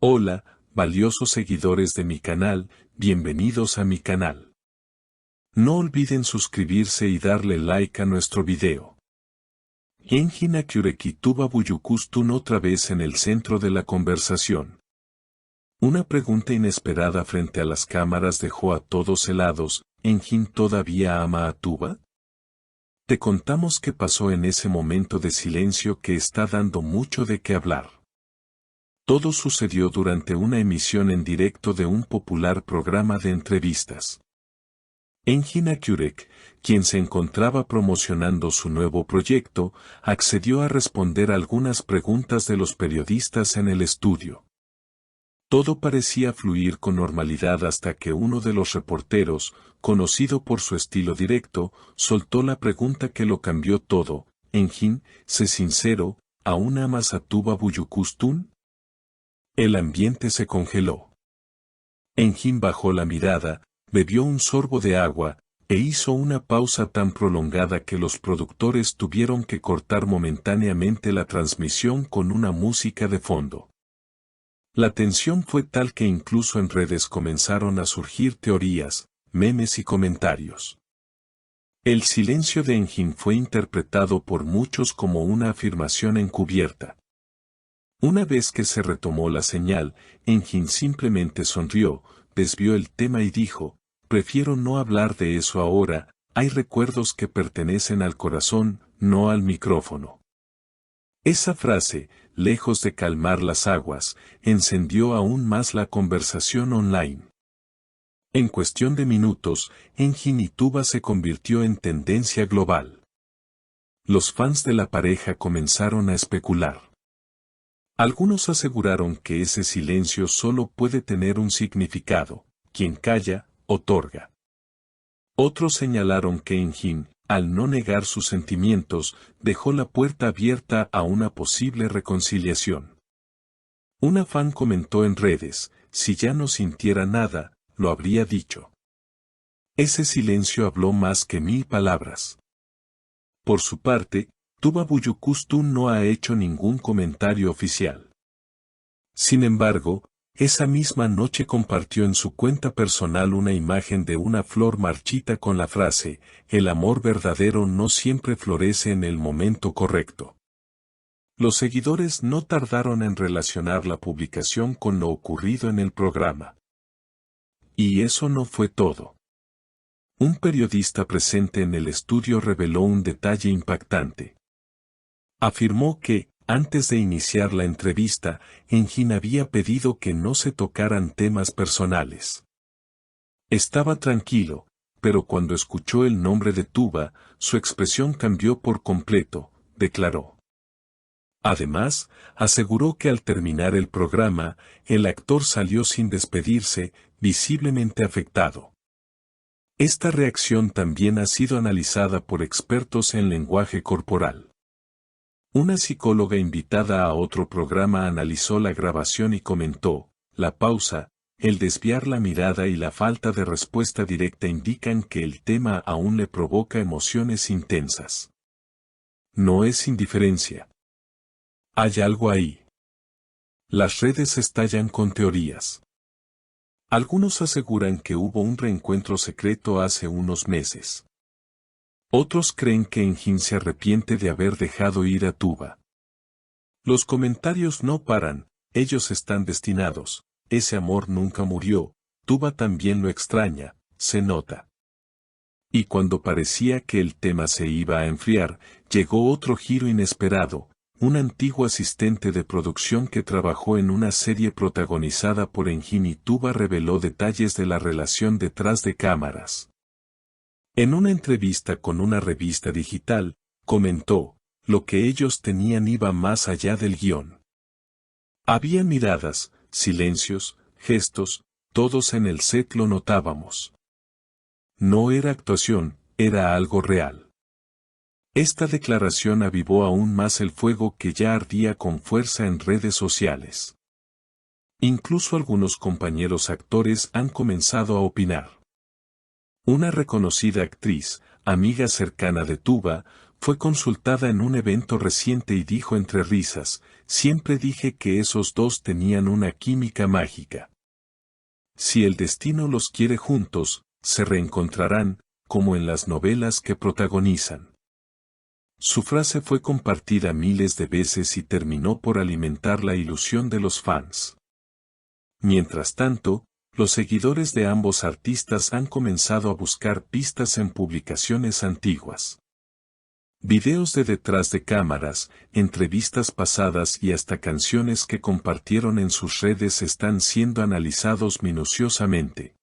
Hola, valiosos seguidores de mi canal, bienvenidos a mi canal. No olviden suscribirse y darle like a nuestro video. Engin Akyureki Tuba Buyukustun otra vez en el centro de la conversación. Una pregunta inesperada frente a las cámaras dejó a todos helados. ¿Engin todavía ama a Tuba? Te contamos qué pasó en ese momento de silencio que está dando mucho de qué hablar. Todo sucedió durante una emisión en directo de un popular programa de entrevistas. Engin Akyurek, quien se encontraba promocionando su nuevo proyecto, accedió a responder algunas preguntas de los periodistas en el estudio. Todo parecía fluir con normalidad hasta que uno de los reporteros, conocido por su estilo directo, soltó la pregunta que lo cambió todo. Engin, sé sincero, ¿aún amas a Tuba Buyukustun? El ambiente se congeló. Engin bajó la mirada, bebió un sorbo de agua, e hizo una pausa tan prolongada que los productores tuvieron que cortar momentáneamente la transmisión con una música de fondo. La tensión fue tal que incluso en redes comenzaron a surgir teorías, memes y comentarios. El silencio de Engin fue interpretado por muchos como una afirmación encubierta. Una vez que se retomó la señal, Engin simplemente sonrió, desvió el tema y dijo, prefiero no hablar de eso ahora, hay recuerdos que pertenecen al corazón, no al micrófono. Esa frase, lejos de calmar las aguas, encendió aún más la conversación online. En cuestión de minutos, Engin y Tuba se convirtió en tendencia global. Los fans de la pareja comenzaron a especular. Algunos aseguraron que ese silencio solo puede tener un significado: quien calla, otorga. Otros señalaron que Engin, al no negar sus sentimientos, dejó la puerta abierta a una posible reconciliación. Una fan comentó en redes, si ya no sintiera nada, lo habría dicho. Ese silencio habló más que 1000 palabras. Por su parte, Tuba Buyukustun no ha hecho ningún comentario oficial. Sin embargo, esa misma noche compartió en su cuenta personal una imagen de una flor marchita con la frase, el amor verdadero no siempre florece en el momento correcto. Los seguidores no tardaron en relacionar la publicación con lo ocurrido en el programa. Y eso no fue todo. Un periodista presente en el estudio reveló un detalle impactante. Afirmó que, antes de iniciar la entrevista, Engin había pedido que no se tocaran temas personales. Estaba tranquilo, pero cuando escuchó el nombre de Tuba, su expresión cambió por completo, declaró. Además, aseguró que al terminar el programa, el actor salió sin despedirse, visiblemente afectado. Esta reacción también ha sido analizada por expertos en lenguaje corporal. Una psicóloga invitada a otro programa analizó la grabación y comentó, la pausa, el desviar la mirada y la falta de respuesta directa indican que el tema aún le provoca emociones intensas. No es indiferencia. Hay algo ahí. Las redes estallan con teorías. Algunos aseguran que hubo un reencuentro secreto hace unos meses. Otros creen que Engin se arrepiente de haber dejado ir a Tuba. Los comentarios no paran, ellos están destinados, ese amor nunca murió, Tuba también lo extraña, se nota. Y cuando parecía que el tema se iba a enfriar, llegó otro giro inesperado, un antiguo asistente de producción que trabajó en una serie protagonizada por Engin y Tuba reveló detalles de la relación detrás de cámaras. En una entrevista con una revista digital, comentó, lo que ellos tenían iba más allá del guión. Había miradas, silencios, gestos, todos en el set lo notábamos. No era actuación, era algo real. Esta declaración avivó aún más el fuego que ya ardía con fuerza en redes sociales. Incluso algunos compañeros actores han comenzado a opinar. Una reconocida actriz, amiga cercana de Tuba, fue consultada en un evento reciente y dijo entre risas, siempre dije que esos dos tenían una química mágica. Si el destino los quiere juntos, se reencontrarán, como en las novelas que protagonizan. Su frase fue compartida miles de veces y terminó por alimentar la ilusión de los fans. Mientras tanto, los seguidores de ambos artistas han comenzado a buscar pistas en publicaciones antiguas. Videos de detrás de cámaras, entrevistas pasadas y hasta canciones que compartieron en sus redes están siendo analizados minuciosamente.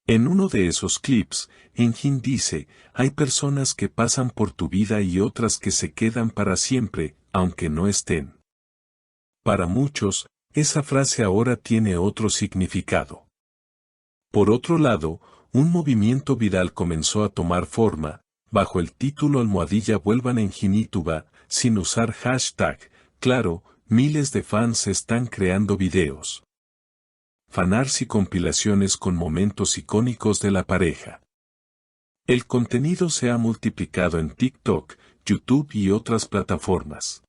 En uno de esos clips, Engin dice, hay personas que pasan por tu vida y otras que se quedan para siempre, aunque no estén. Para muchos, esa frase ahora tiene otro significado. Por otro lado, un movimiento viral comenzó a tomar forma, bajo el título _vuelvan Engin y Tuba, sin usar hashtag. Claro, miles de fans están creando videos, fanarts y compilaciones con momentos icónicos de la pareja. El contenido se ha multiplicado en TikTok, YouTube y otras plataformas.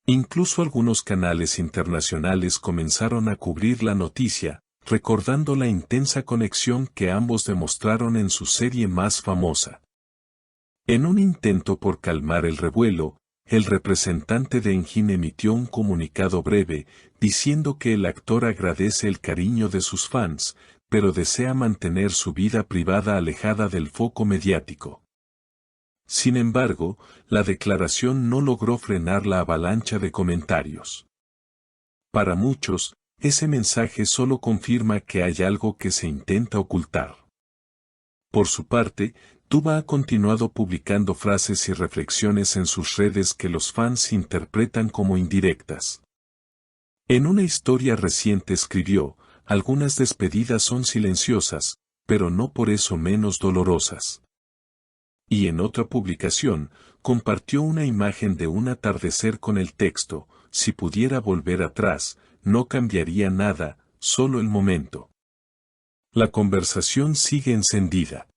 Incluso algunos canales internacionales comenzaron a cubrir la noticia, recordando la intensa conexión que ambos demostraron en su serie más famosa. En un intento por calmar el revuelo, el representante de Engin emitió un comunicado breve, diciendo que el actor agradece el cariño de sus fans, pero desea mantener su vida privada alejada del foco mediático. Sin embargo, la declaración no logró frenar la avalancha de comentarios. Para muchos, ese mensaje solo confirma que hay algo que se intenta ocultar. Por su parte, Tuba ha continuado publicando frases y reflexiones en sus redes que los fans interpretan como indirectas. En una historia reciente escribió, algunas despedidas son silenciosas, pero no por eso menos dolorosas. Y en otra publicación, compartió una imagen de un atardecer con el texto, si pudiera volver atrás, no cambiaría nada, solo el momento. La conversación sigue encendida.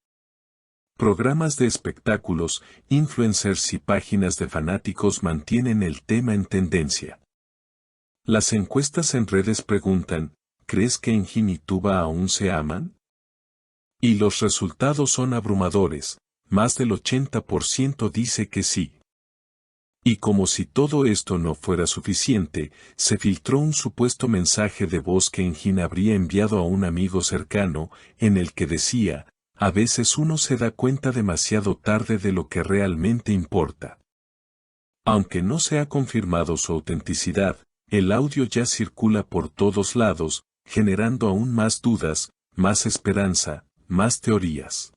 Programas de espectáculos, influencers y páginas de fanáticos mantienen el tema en tendencia. Las encuestas en redes preguntan, ¿crees que Engin y Tuba aún se aman? Y los resultados son abrumadores, más del 80% dice que sí. Y como si todo esto no fuera suficiente, se filtró un supuesto mensaje de voz que Engin habría enviado a un amigo cercano, en el que decía, a veces uno se da cuenta demasiado tarde de lo que realmente importa. Aunque no se ha confirmado su autenticidad, el audio ya circula por todos lados, generando aún más dudas, más esperanza, más teorías.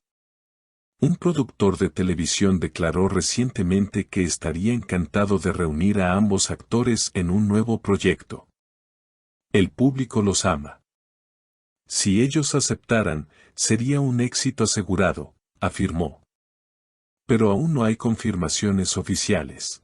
Un productor de televisión declaró recientemente que estaría encantado de reunir a ambos actores en un nuevo proyecto. El público los ama. Si ellos aceptaran, sería un éxito asegurado, afirmó. Pero aún no hay confirmaciones oficiales.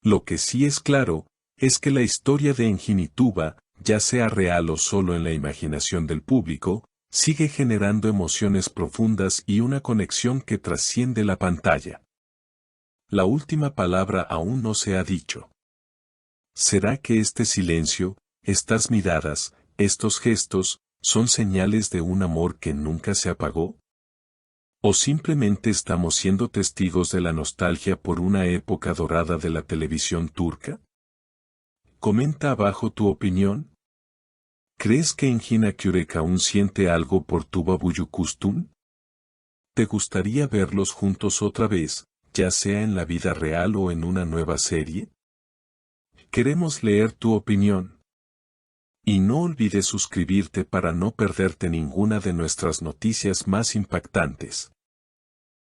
Lo que sí es claro, es que la historia de Engin y Tuba, ya sea real o solo en la imaginación del público, sigue generando emociones profundas y una conexión que trasciende la pantalla. La última palabra aún no se ha dicho. ¿Será que este silencio, estas miradas, estos gestos, son señales de un amor que nunca se apagó? ¿O simplemente estamos siendo testigos de la nostalgia por una época dorada de la televisión turca? Comenta abajo tu opinión. ¿Crees que Engin Akyurek aún siente algo por Tuba Büyüküstün? ¿Te gustaría verlos juntos otra vez, ya sea en la vida real o en una nueva serie? Queremos leer tu opinión. Y no olvides suscribirte para no perderte ninguna de nuestras noticias más impactantes.